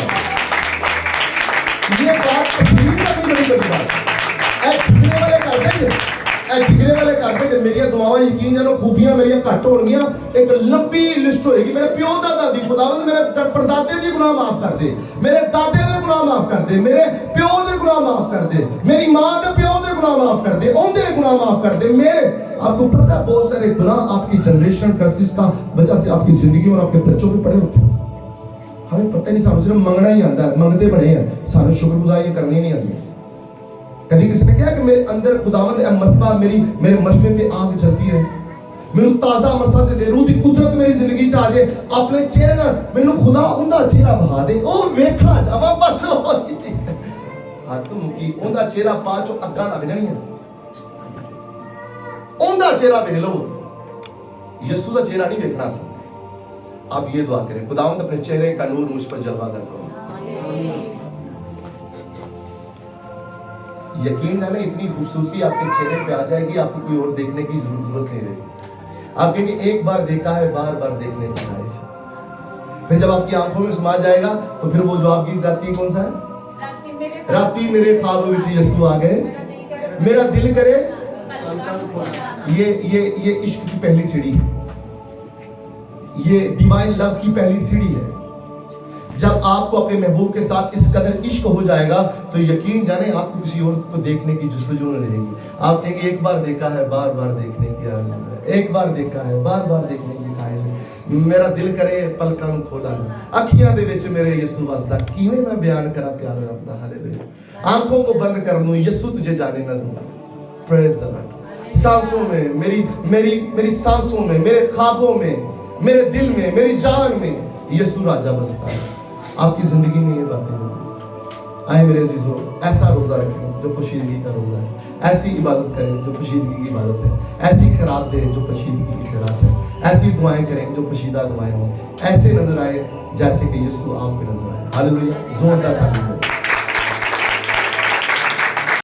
A: ये बात तस्वीर का भी बड़ी बड़ी बात है। जिगरे वाले करते मेरी दुआवां यकीन जानो खूबियां मेरियां घट होणगियां, एक लंबी लिस्ट होएगी। मेरे प्यो दादा दी, खुदावंद मेरे परदादे दी गुनाह माफ कर दे, मेरे दादे दे गुनाह माफ कर दे, मेरे प्यो दे गुनाह माफ कर दे, मेरी मां दे प्यो दे गुनाह माफ कर दे, ओंदे गुनाह माफ कर दे मेरे। आपको पता है बहुत सारे गुनाह आपकी जनरेशन कर्सिस का वजह से आपकी जिंदगी और आपके बच्चों पे पड़े होते हैं। हमें पता नहीं, सानू सिर्फ मंगना ही आता है, मंगते बड़े हैं, सानू शुक्रगुजारी करनी नहीं आती। कभी किसी ने कहा कि मेरे अंदर खुदावंद मसबा, मेरे मसबे पे आग जलती रहे, मैनू ताजा मसा दे, रूह दी कुदरत मेरी जिंदगी च आ जाए, अपने चेहरे नाल मैनू खुदा उंदा चेहरा बहा दे, ओ वेखा जावा बस हाथ मुकी उंदा चेहरा पा चो अग्गा लग जाइयां, उंदा चेहरा वेख लो, यीशु दा चेहरा नहीं देखना सा। आप ये दुआ करें, खुदावंद अपने चेहरे का नूर मुझ पर जलवा कर दो। यकीन है ना, इतनी खूबसूरती आपके चेहरे पे आ जाएगी, आपको कोई और देखने की जरूरत नहीं रहेगी। आप कहेंगे एक बार देखा है, बार बार देखने की ख्वाहिश है। फिर जब आपकी आंखों में समा जाएगा तो फिर वो जो आप गीत गाती है कौन सा है? राती मेरे ख्वाबों में यीशु आ गए, मेरा दिल करे। ये इश्क की पहली सीढ़ी है, ये डिवाइन लव की पहली सीढ़ी है। जब आपको अपने महबूब के साथ इस कदर इश्क हो जाएगा तो यकीन जाने आपको किसी और को देखने की जुस्तजू नहीं रहेगी। आप कहेंगे एक बार देखा है, बार बार देखने की आरज़ू है, एक बार देखा है, बार बार देखने की ख्वाहिश है, मेरा दिल करे पलकां नूं खोला अखियां दे विच मेरे यीशु वसदा, किवें मैं बयान करा प्यार रब दा। हालेलुया। आंखों को बंद कर दूं, यीशु तुझे जाने ना दूं। Praise the Lord. सांसों में मेरी सांसों में, मेरे ख्वाबों में, मेरे दिल में, मेरी जान में यीशु राजा बसता है। आपकी जिंदगी में ये बातें होंगी। आए मेरे अजीजों, ऐसा रोजा रखें जो पोशीदगी का रोजा है, ऐसी इबादत करें जो पोशीदगी की इबादत है, ऐसी खिरात दें जो पोशीदगी की खिरात है, ऐसी दुआएं करें जो पोशीदा दुआएं हों, ऐसे नजर आए जैसे कि यीशु आप पे नजर आए। हालेलुया। जोरदार ताली।